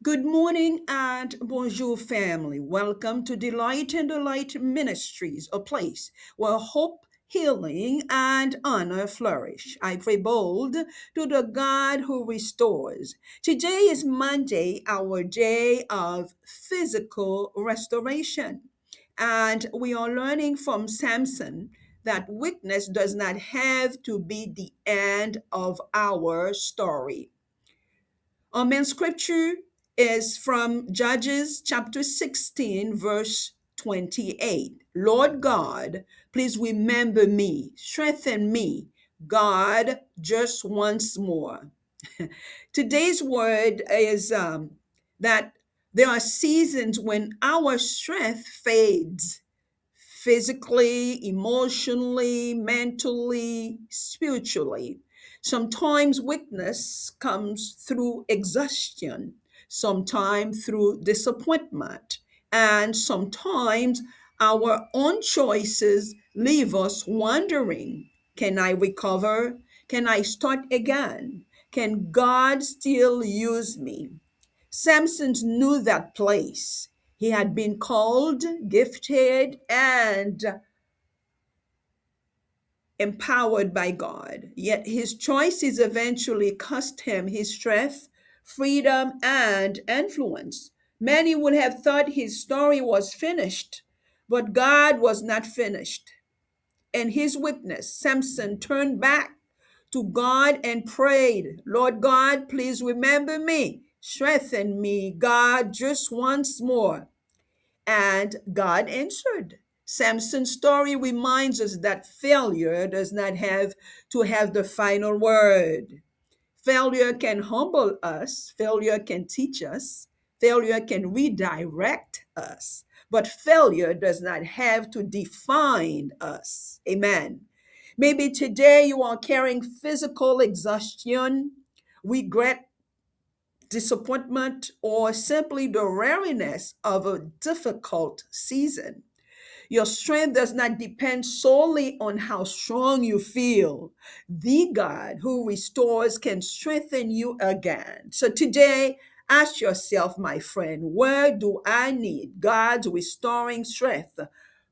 Good morning and bonjour, family. Welcome to Delight and Delight Ministries, a place where hope, healing, and honor flourish. I pray bold to the God who restores. Today is Monday, our day of physical restoration. And we are learning from Samson that weakness does not have to be the end of our story. Our main scripture is from Judges chapter 16, verse 28. Lord God, please remember me, strengthen me, God, just once more. Today's word is that there are seasons when our strength fades physically, emotionally, mentally, spiritually. Sometimes weakness comes through exhaustion, sometimes through disappointment, and sometimes our own choices leave us wondering, can I recover? Can I start again? Can God still use me? Samson knew that place. He had been called, gifted, and empowered by God. Yet his choices eventually cost him his strength, freedom, and influence. Many would have thought his story was finished, but God was not finished. In his weakness, Samson turned back to God and prayed, Lord God, please remember me. Strengthen me, God, just once more. And God answered. Samson's story reminds us that failure does not have to have the final word. Failure can humble us, failure can teach us, failure can redirect us, but failure does not have to define us. Amen. Maybe today you are carrying physical exhaustion, regret, disappointment, or simply the weariness of a difficult season. Your strength does not depend solely on how strong you feel. The God who restores can strengthen you again. So today, ask yourself, my friend, where do I need God's restoring strength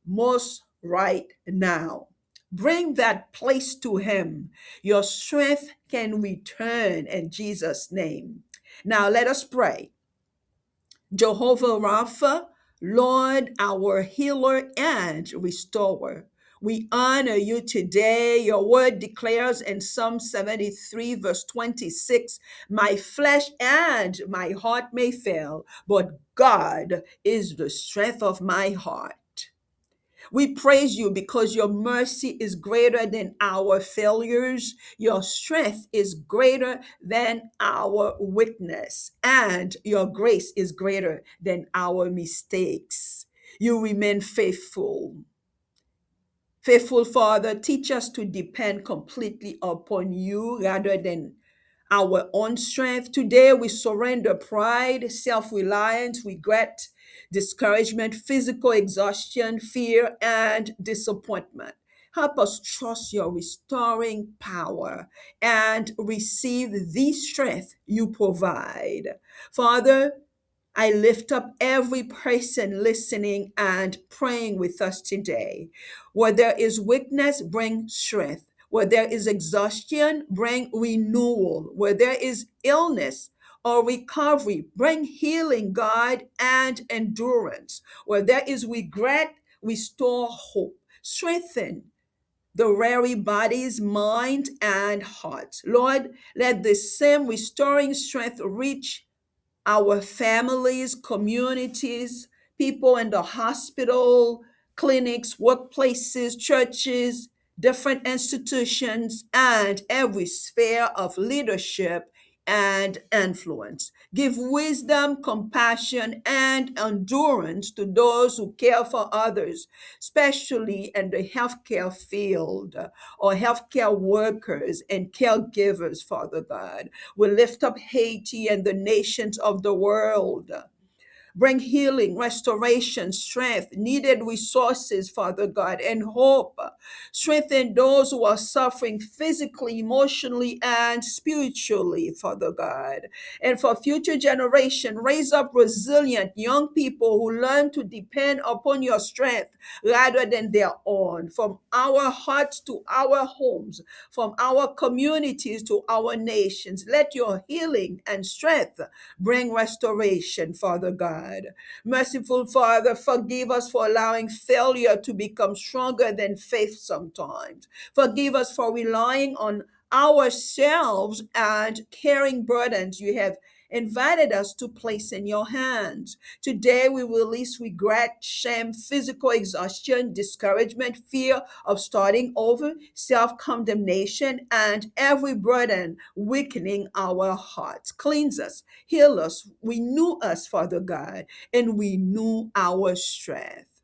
most right now? Bring that place to Him. Your strength can return in Jesus' name. Now, let us pray. Jehovah Rapha, Lord, our healer and restorer. We honor you today. Your word declares in Psalm 73, verse 26, my flesh and my heart may fail, but God is the strength of my heart. We praise you because your mercy is greater than our failures. Your strength is greater than our weakness, and your grace is greater than our mistakes. You remain faithful. Faithful Father, teach us to depend completely upon you rather than our own strength. Today, we surrender pride, self reliance, regret, discouragement, physical exhaustion, fear, and disappointment. Help us trust your restoring power and receive the strength you provide. Father, I lift up every person listening and praying with us today. Where there is weakness, bring strength. Where there is exhaustion, bring renewal. Where there is illness or recovery, bring healing, God, and endurance. Where there is regret, restore hope. Strengthen the weary bodies, mind, and heart. Lord, let the same restoring strength reach our families, communities, people in the hospital, clinics, workplaces, churches, different institutions, and every sphere of leadership and influence. Give wisdom, compassion, and endurance to those who care for others, especially in the healthcare field or healthcare workers and caregivers, Father God. We lift up Haiti and the nations of the world. Bring healing, restoration, strength, needed resources, Father God, and hope. Strengthen those who are suffering physically, emotionally, and spiritually, Father God. And for future generation, raise up resilient young people who learn to depend upon your strength rather than their own. From our hearts to our homes, from our communities to our nations, let your healing and strength bring restoration, Father God. Merciful Father, forgive us for allowing failure to become stronger than faith sometimes. Forgive us for relying on ourselves and carrying burdens you have invited us to place in your hands. Today we release regret, shame, physical exhaustion, discouragement, fear of starting over, self condemnation, and every burden weakening our hearts. Cleanse us, heal us, renew us, Father God, and renew our strength.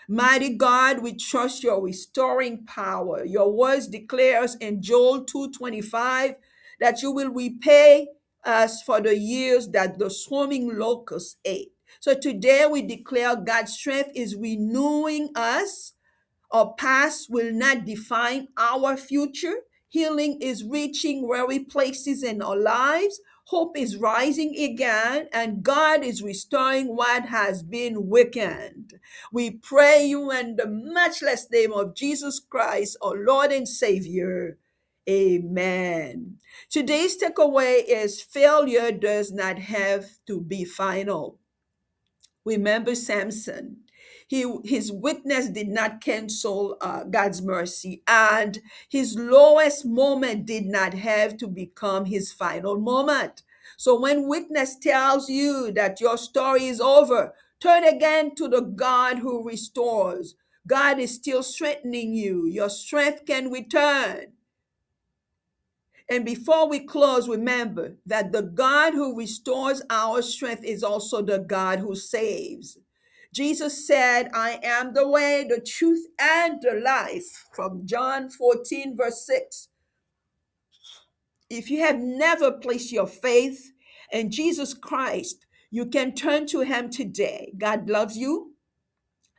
Mighty God, we trust your restoring power. Your words declares in Joel 2:25 that you will repay us for the years that the swarming locusts ate. So today we declare God's strength is renewing us. Our past will not define our future. Healing is reaching weary places in our lives. Hope is rising again, and God is restoring what has been weakened. We pray you in the matchless name of Jesus Christ, our Lord and Savior. Amen. Today's takeaway is failure does not have to be final. Remember Samson. His weakness did not cancel God's mercy, and his lowest moment did not have to become his final moment. So when weakness tells you that your story is over, turn again to the God who restores. God is still strengthening you. Your strength can return. And before we close, remember that the God who restores our strength is also the God who saves. Jesus said, I am the way, the truth, and the life, from John 14, verse 6. If you have never placed your faith in Jesus Christ, you can turn to him today. God loves you.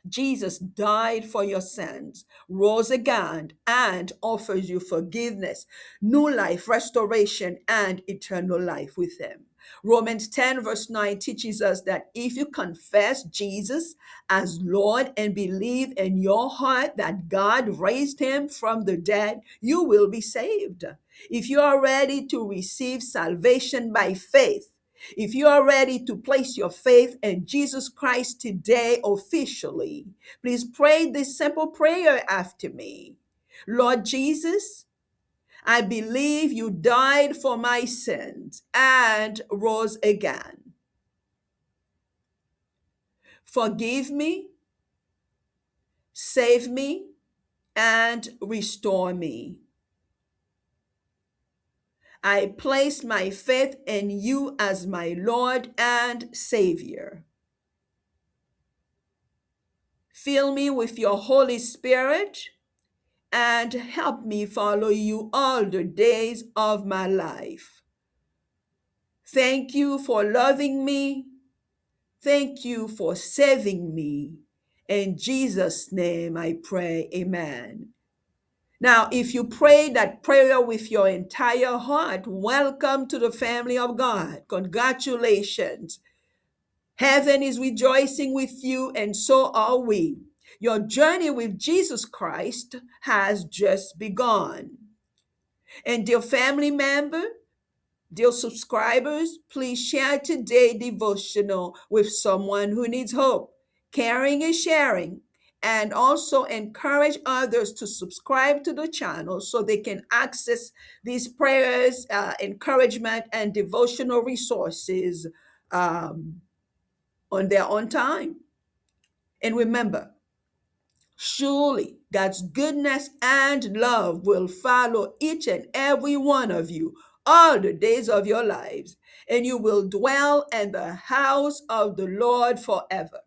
Jesus died for your sins, rose again, and offers you forgiveness, new life, restoration, and eternal life with him. Romans 10, verse 9 teaches us that if you confess Jesus as Lord and believe in your heart that God raised him from the dead, you will be saved. If you are ready to receive salvation by faith, if you are ready to place your faith in Jesus Christ today officially, please pray this simple prayer after me. Lord Jesus, I believe you died for my sins and rose again. Forgive me, save me, and restore me. I place my faith in you as my Lord and Savior. Fill me with your Holy Spirit and help me follow you all the days of my life. Thank you for loving me. Thank you for saving me. In Jesus' name I pray, amen. Now, if you pray that prayer with your entire heart, welcome to the family of God. Congratulations. Heaven is rejoicing with you, and so are we. Your journey with Jesus Christ has just begun. And dear family member, dear subscribers, please share today's devotional with someone who needs hope. Caring and sharing, and also encourage others to subscribe to the channel so they can access these prayers, encouragement, and devotional resources on their own time. And remember, surely God's goodness and love will follow each and every one of you all the days of your lives, and you will dwell in the house of the Lord forever.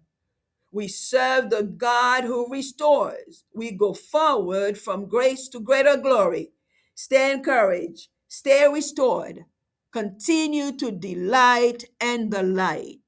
We serve the God who restores. We go forward from grace to greater glory. Stay encouraged, stay restored, continue to delight in the light.